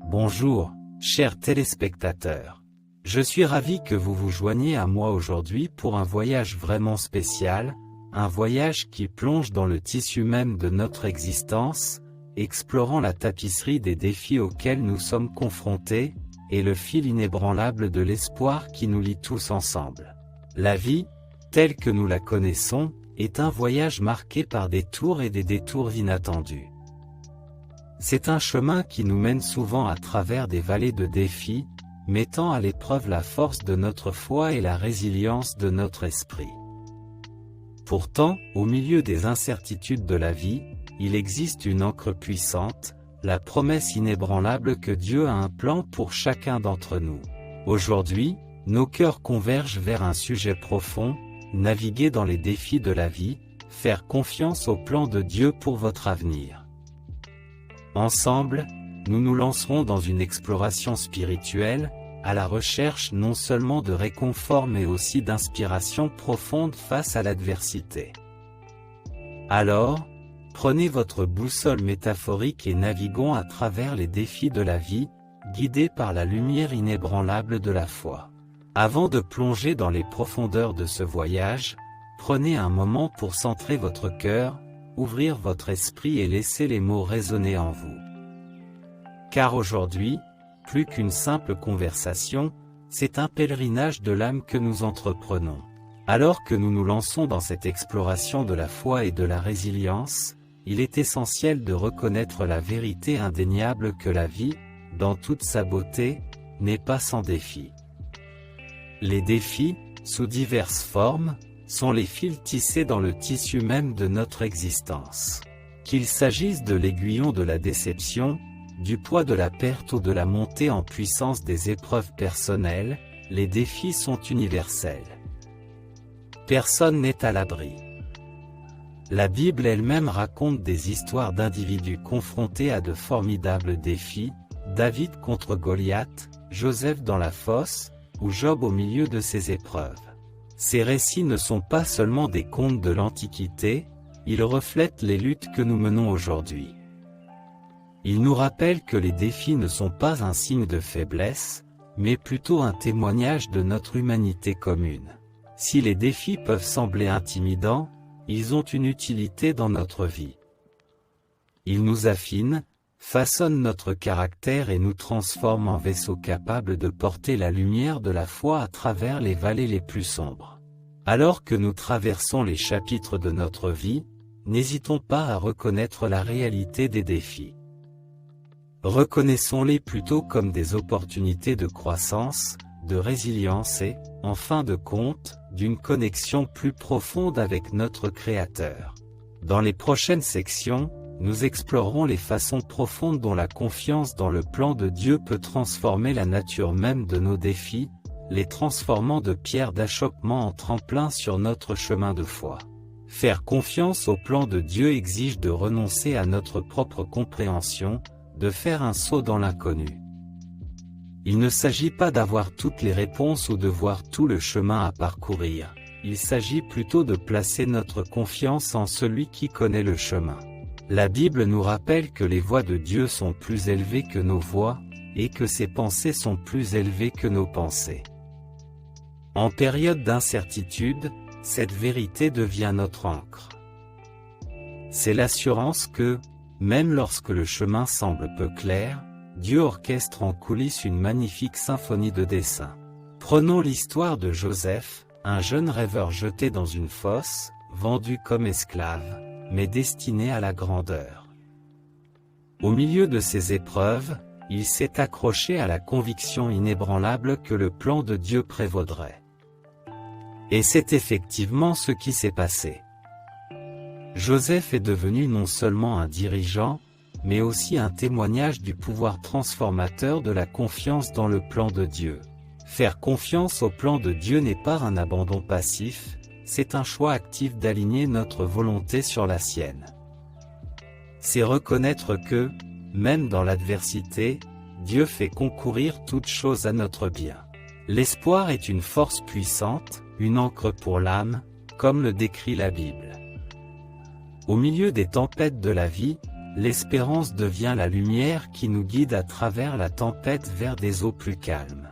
Bonjour, chers téléspectateurs. Je suis ravi que vous vous joigniez à moi aujourd'hui pour un voyage vraiment spécial, un voyage qui plonge dans le tissu même de notre existence, explorant la tapisserie des défis auxquels nous sommes confrontés, et le fil inébranlable de l'espoir qui nous lie tous ensemble. La vie, telle que nous la connaissons, est un voyage marqué par des tours et des détours inattendus. C'est un chemin qui nous mène souvent à travers des vallées de défis, mettant à l'épreuve la force de notre foi et la résilience de notre esprit. Pourtant, au milieu des incertitudes de la vie, il existe une ancre puissante, la promesse inébranlable que Dieu a un plan pour chacun d'entre nous. Aujourd'hui, nos cœurs convergent vers un sujet profond, naviguer dans les défis de la vie, faire confiance au plan de Dieu pour votre avenir. Ensemble, nous nous lancerons dans une exploration spirituelle, à la recherche non seulement de réconfort mais aussi d'inspiration profonde face à l'adversité. Alors, prenez votre boussole métaphorique et naviguons à travers les défis de la vie, guidés par la lumière inébranlable de la foi. Avant de plonger dans les profondeurs de ce voyage, prenez un moment pour centrer votre cœur, ouvrir votre esprit et laisser les mots résonner en vous. Car aujourd'hui, plus qu'une simple conversation, c'est un pèlerinage de l'âme que nous entreprenons. Alors que nous nous lançons dans cette exploration de la foi et de la résilience, il est essentiel de reconnaître la vérité indéniable que la vie, dans toute sa beauté, n'est pas sans défis. Les défis, sous diverses formes, sont les fils tissés dans le tissu même de notre existence. Qu'il s'agisse de l'aiguillon de la déception, du poids de la perte ou de la montée en puissance des épreuves personnelles, les défis sont universels. Personne n'est à l'abri. La Bible elle-même raconte des histoires d'individus confrontés à de formidables défis, David contre Goliath, Joseph dans la fosse, ou Job au milieu de ses épreuves. Ces récits ne sont pas seulement des contes de l'Antiquité, ils reflètent les luttes que nous menons aujourd'hui. Ils nous rappellent que les défis ne sont pas un signe de faiblesse, mais plutôt un témoignage de notre humanité commune. Si les défis peuvent sembler intimidants, ils ont une utilité dans notre vie. Ils nous affinent, façonnent notre caractère et nous transforment en vaisseaux capables de porter la lumière de la foi à travers les vallées les plus sombres. Alors que nous traversons les chapitres de notre vie, n'hésitons pas à reconnaître la réalité des défis. Reconnaissons-les plutôt comme des opportunités de croissance, de résilience et, en fin de compte, d'une connexion plus profonde avec notre Créateur. Dans les prochaines sections, nous explorerons les façons profondes dont la confiance dans le plan de Dieu peut transformer la nature même de nos défis, les transformant de pierres d'achoppement en tremplin sur notre chemin de foi. Faire confiance au plan de Dieu exige de renoncer à notre propre compréhension, de faire un saut dans l'inconnu. Il ne s'agit pas d'avoir toutes les réponses ou de voir tout le chemin à parcourir, il s'agit plutôt de placer notre confiance en celui qui connaît le chemin. La Bible nous rappelle que les voies de Dieu sont plus élevées que nos voies, et que ses pensées sont plus élevées que nos pensées. En période d'incertitude, cette vérité devient notre ancre. C'est l'assurance que, même lorsque le chemin semble peu clair, Dieu orchestre en coulisses une magnifique symphonie de desseins. Prenons l'histoire de Joseph, un jeune rêveur jeté dans une fosse, vendu comme esclave, mais destiné à la grandeur. Au milieu de ces épreuves, il s'est accroché à la conviction inébranlable que le plan de Dieu prévaudrait. Et c'est effectivement ce qui s'est passé. Joseph est devenu non seulement un dirigeant, mais aussi un témoignage du pouvoir transformateur de la confiance dans le plan de Dieu. Faire confiance au plan de Dieu n'est pas un abandon passif, c'est un choix actif d'aligner notre volonté sur la sienne. C'est reconnaître que, même dans l'adversité, Dieu fait concourir toutes choses à notre bien. L'espoir est une force puissante, une ancre pour l'âme, comme le décrit la Bible. Au milieu des tempêtes de la vie, l'espérance devient la lumière qui nous guide à travers la tempête vers des eaux plus calmes.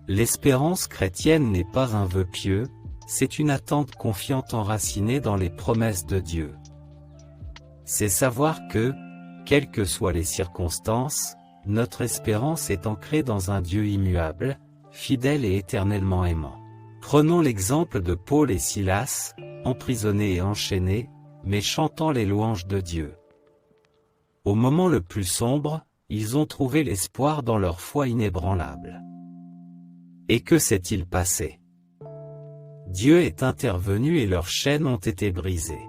L'espérance chrétienne n'est pas un vœu pieux, c'est une attente confiante enracinée dans les promesses de Dieu. C'est savoir que, quelles que soient les circonstances, notre espérance est ancrée dans un Dieu immuable, fidèle et éternellement aimant. Prenons l'exemple de Paul et Silas, emprisonnés et enchaînés, mais chantant les louanges de Dieu. Au moment le plus sombre, ils ont trouvé l'espoir dans leur foi inébranlable. Et que s'est-il passé? Dieu est intervenu et leurs chaînes ont été brisées.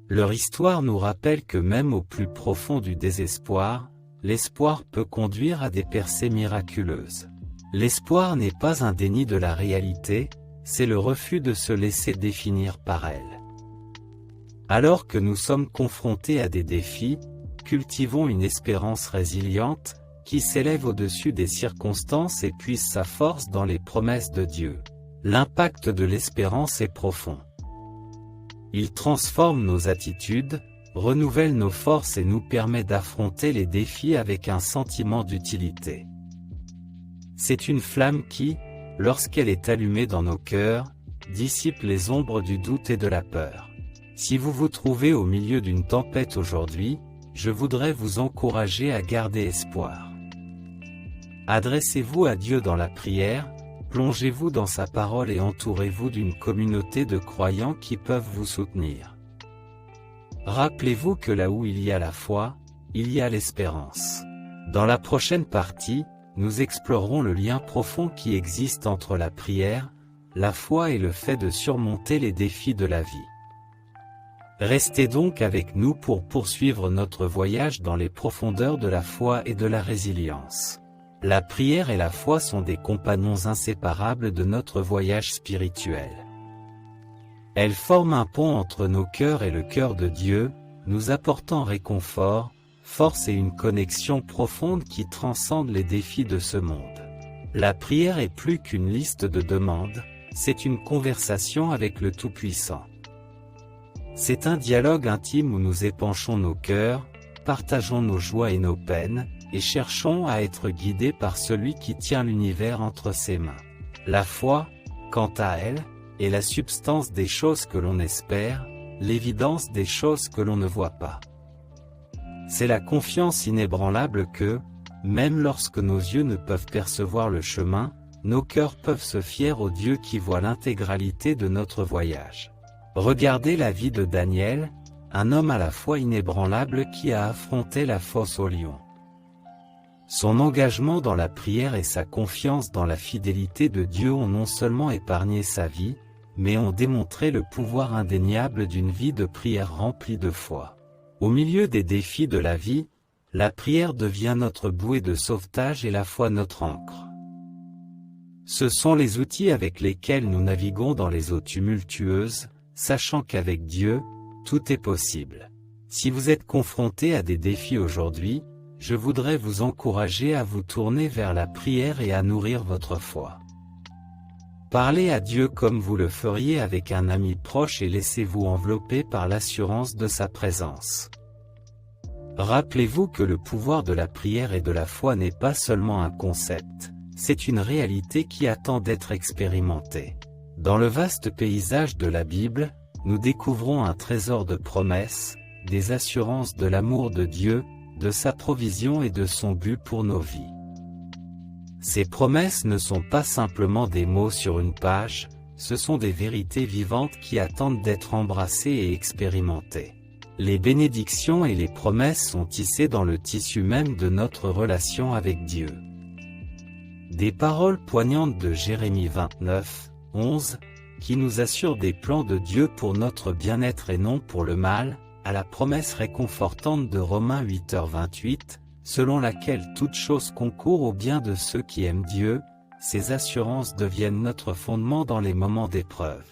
Leur histoire nous rappelle que même au plus profond du désespoir, l'espoir peut conduire à des percées miraculeuses. L'espoir n'est pas un déni de la réalité, c'est le refus de se laisser définir par elle. Alors que nous sommes confrontés à des défis, cultivons une espérance résiliente, qui s'élève au-dessus des circonstances et puise sa force dans les promesses de Dieu. L'impact de l'espérance est profond. Il transforme nos attitudes, renouvelle nos forces et nous permet d'affronter les défis avec un sentiment d'utilité. C'est une flamme qui, lorsqu'elle est allumée dans nos cœurs, dissipe les ombres du doute et de la peur. Si vous vous trouvez au milieu d'une tempête aujourd'hui, je voudrais vous encourager à garder espoir. Adressez-vous à Dieu dans la prière, plongez-vous dans sa parole et entourez-vous d'une communauté de croyants qui peuvent vous soutenir. Rappelez-vous que là où il y a la foi, il y a l'espérance. Dans la prochaine partie, nous explorerons le lien profond qui existe entre la prière, la foi et le fait de surmonter les défis de la vie. Restez donc avec nous pour poursuivre notre voyage dans les profondeurs de la foi et de la résilience. La prière et la foi sont des compagnons inséparables de notre voyage spirituel. Elles forment un pont entre nos cœurs et le cœur de Dieu, nous apportant réconfort, force et une connexion profonde qui transcende les défis de ce monde. La prière est plus qu'une liste de demandes, c'est une conversation avec le Tout-Puissant. C'est un dialogue intime où nous épanchons nos cœurs, partageons nos joies et nos peines, et cherchons à être guidés par celui qui tient l'univers entre ses mains. La foi, quant à elle, est la substance des choses que l'on espère, l'évidence des choses que l'on ne voit pas. C'est la confiance inébranlable que, même lorsque nos yeux ne peuvent percevoir le chemin, nos cœurs peuvent se fier au Dieu qui voit l'intégralité de notre voyage. Regardez la vie de Daniel, un homme à la foi inébranlable qui a affronté la fosse au lion. Son engagement dans la prière et sa confiance dans la fidélité de Dieu ont non seulement épargné sa vie, mais ont démontré le pouvoir indéniable d'une vie de prière remplie de foi. Au milieu des défis de la vie, la prière devient notre bouée de sauvetage et la foi notre ancre. Ce sont les outils avec lesquels nous naviguons dans les eaux tumultueuses, sachant qu'avec Dieu, tout est possible. Si vous êtes confronté à des défis aujourd'hui, je voudrais vous encourager à vous tourner vers la prière et à nourrir votre foi. Parlez à Dieu comme vous le feriez avec un ami proche et laissez-vous envelopper par l'assurance de sa présence. Rappelez-vous que le pouvoir de la prière et de la foi n'est pas seulement un concept, c'est une réalité qui attend d'être expérimentée. Dans le vaste paysage de la Bible, nous découvrons un trésor de promesses, des assurances de l'amour de Dieu, de sa provision et de son but pour nos vies. Ces promesses ne sont pas simplement des mots sur une page, ce sont des vérités vivantes qui attendent d'être embrassées et expérimentées. Les bénédictions et les promesses sont tissées dans le tissu même de notre relation avec Dieu. Des paroles poignantes de Jérémie 29, 11, qui nous assurent des plans de Dieu pour notre bien-être et non pour le mal, à la promesse réconfortante de Romains 8h28, selon laquelle toute chose concourt au bien de ceux qui aiment Dieu, ces assurances deviennent notre fondement dans les moments d'épreuve.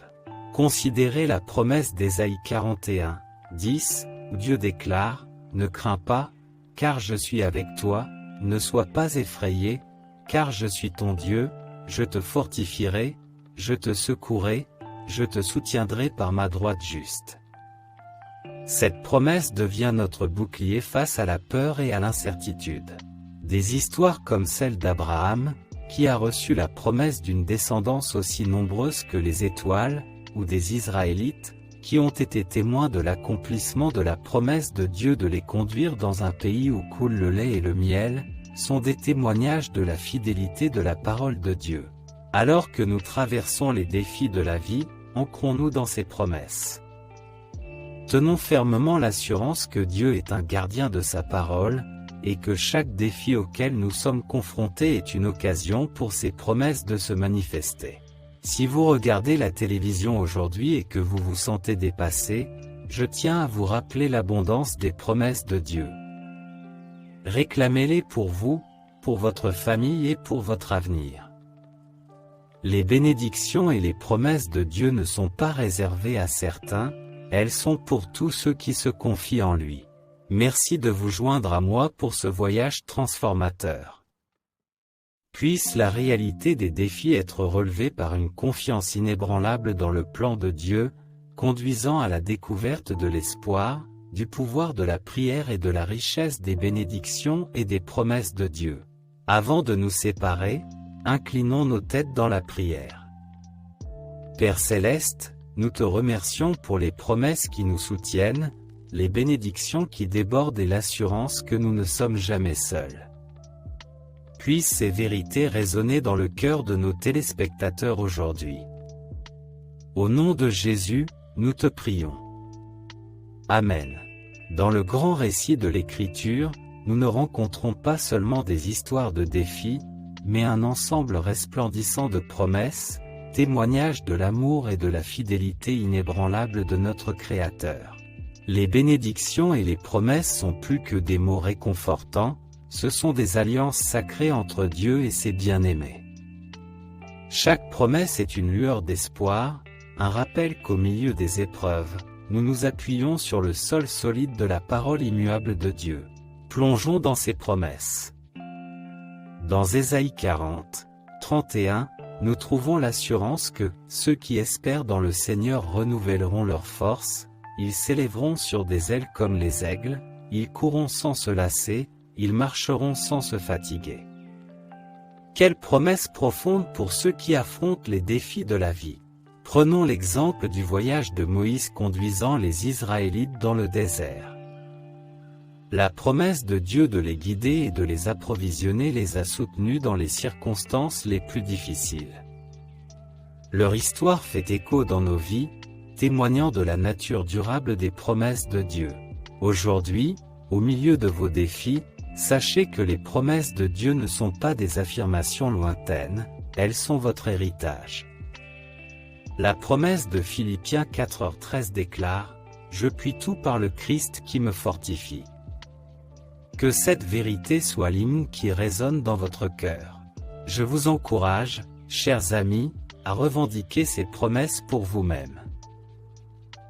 Considérez la promesse d'Ésaïe 41, 10, où Dieu déclare, « Ne crains pas, car je suis avec toi, ne sois pas effrayé, car je suis ton Dieu, je te fortifierai, je te secourrai, je te soutiendrai par ma droite juste. » Cette promesse devient notre bouclier face à la peur et à l'incertitude. Des histoires comme celle d'Abraham, qui a reçu la promesse d'une descendance aussi nombreuse que les étoiles, ou des Israélites, qui ont été témoins de l'accomplissement de la promesse de Dieu de les conduire dans un pays où coule le lait et le miel, sont des témoignages de la fidélité de la parole de Dieu. Alors que nous traversons les défis de la vie, ancrons-nous dans ses promesses. Tenons fermement l'assurance que Dieu est un gardien de sa parole, et que chaque défi auquel nous sommes confrontés est une occasion pour ses promesses de se manifester. Si vous regardez la télévision aujourd'hui et que vous vous sentez dépassé, je tiens à vous rappeler l'abondance des promesses de Dieu. Réclamez-les pour vous, pour votre famille et pour votre avenir. Les bénédictions et les promesses de Dieu ne sont pas réservées à certains, elles sont pour tous ceux qui se confient en lui. Merci de vous joindre à moi pour ce voyage transformateur. Puisse la réalité des défis être relevée par une confiance inébranlable dans le plan de Dieu, conduisant à la découverte de l'espoir, du pouvoir de la prière et de la richesse des bénédictions et des promesses de Dieu. Avant de nous séparer, inclinons nos têtes dans la prière. Père Céleste, nous te remercions pour les promesses qui nous soutiennent, les bénédictions qui débordent et l'assurance que nous ne sommes jamais seuls. Puissent ces vérités résonner dans le cœur de nos téléspectateurs aujourd'hui. Au nom de Jésus, nous te prions. Amen. Dans le grand récit de l'Écriture, nous ne rencontrons pas seulement des histoires de défis, mais un ensemble resplendissant de promesses, témoignages de l'amour et de la fidélité inébranlable de notre Créateur. Les bénédictions et les promesses sont plus que des mots réconfortants, ce sont des alliances sacrées entre Dieu et ses bien-aimés. Chaque promesse est une lueur d'espoir, un rappel qu'au milieu des épreuves, nous nous appuyons sur le sol solide de la parole immuable de Dieu. Plongeons dans ses promesses. Dans Ésaïe 40, 31, nous trouvons l'assurance que « ceux qui espèrent dans le Seigneur renouvelleront leur force, ils s'élèveront sur des ailes comme les aigles, ils courront sans se lasser, ils marcheront sans se fatiguer. » Quelle promesse profonde pour ceux qui affrontent les défis de la vie. Prenons l'exemple du voyage de Moïse conduisant les Israélites dans le désert. La promesse de Dieu de les guider et de les approvisionner les a soutenus dans les circonstances les plus difficiles. Leur histoire fait écho dans nos vies, témoignant de la nature durable des promesses de Dieu. Aujourd'hui, au milieu de vos défis, sachez que les promesses de Dieu ne sont pas des affirmations lointaines, elles sont votre héritage. La promesse de Philippiens 4h13 déclare « Je puis tout par le Christ qui me fortifie ». Que cette vérité soit l'hymne qui résonne dans votre cœur. Je vous encourage, chers amis, à revendiquer ces promesses pour vous-même.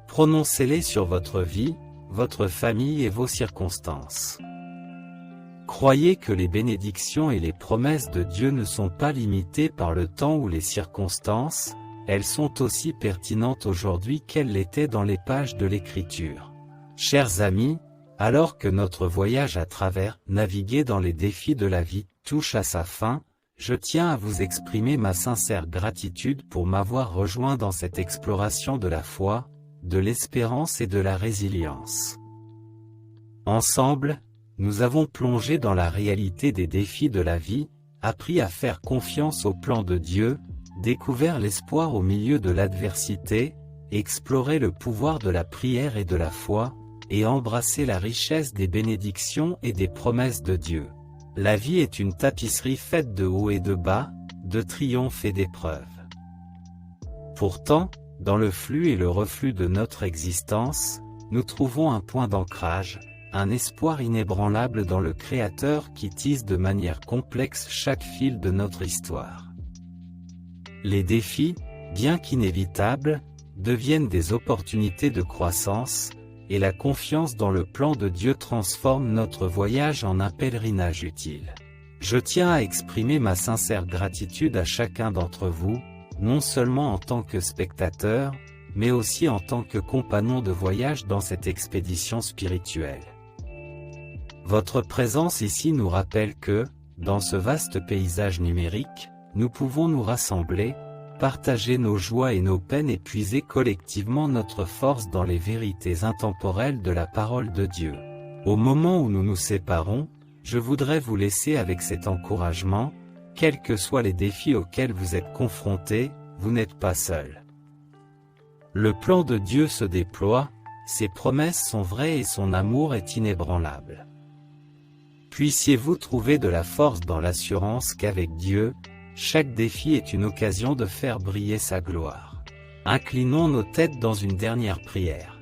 Prononcez-les sur votre vie, votre famille et vos circonstances. Croyez que les bénédictions et les promesses de Dieu ne sont pas limitées par le temps ou les circonstances, elles sont aussi pertinentes aujourd'hui qu'elles l'étaient dans les pages de l'Écriture. Chers amis, alors que notre voyage à travers, naviguer dans les défis de la vie, touche à sa fin, je tiens à vous exprimer ma sincère gratitude pour m'avoir rejoint dans cette exploration de la foi, de l'espérance et de la résilience. Ensemble, nous avons plongé dans la réalité des défis de la vie, appris à faire confiance au plan de Dieu, découvert l'espoir au milieu de l'adversité, exploré le pouvoir de la prière et de la foi, et embrasser la richesse des bénédictions et des promesses de Dieu. La vie est une tapisserie faite de hauts et de bas, de triomphes et d'épreuves. Pourtant, dans le flux et le reflux de notre existence, nous trouvons un point d'ancrage, un espoir inébranlable dans le Créateur qui tisse de manière complexe chaque fil de notre histoire. Les défis, bien qu'inévitables, deviennent des opportunités de croissance, et la confiance dans le plan de Dieu transforme notre voyage en un pèlerinage utile. Je tiens à exprimer ma sincère gratitude à chacun d'entre vous, non seulement en tant que spectateur, mais aussi en tant que compagnon de voyage dans cette expédition spirituelle. Votre présence ici nous rappelle que, dans ce vaste paysage numérique, nous pouvons nous rassembler, partager nos joies et nos peines et puiser collectivement notre force dans les vérités intemporelles de la parole de Dieu. Au moment où nous nous séparons, je voudrais vous laisser avec cet encouragement: quels que soient les défis auxquels vous êtes confrontés, vous n'êtes pas seul. Le plan de Dieu se déploie, ses promesses sont vraies et son amour est inébranlable. Puissiez-vous trouver de la force dans l'assurance qu'avec Dieu, chaque défi est une occasion de faire briller sa gloire. Inclinons nos têtes dans une dernière prière.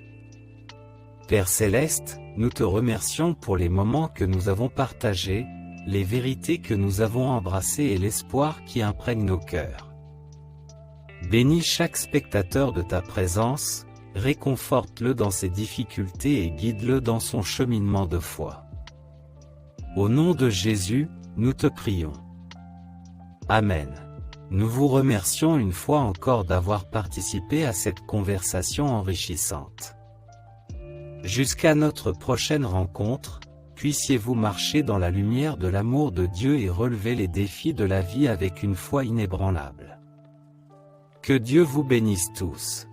Père Céleste, nous te remercions pour les moments que nous avons partagés, les vérités que nous avons embrassées et l'espoir qui imprègne nos cœurs. Bénis chaque spectateur de ta présence, réconforte-le dans ses difficultés et guide-le dans son cheminement de foi. Au nom de Jésus, nous te prions. Amen. Nous vous remercions une fois encore d'avoir participé à cette conversation enrichissante. Jusqu'à notre prochaine rencontre, puissiez-vous marcher dans la lumière de l'amour de Dieu et relever les défis de la vie avec une foi inébranlable. Que Dieu vous bénisse tous.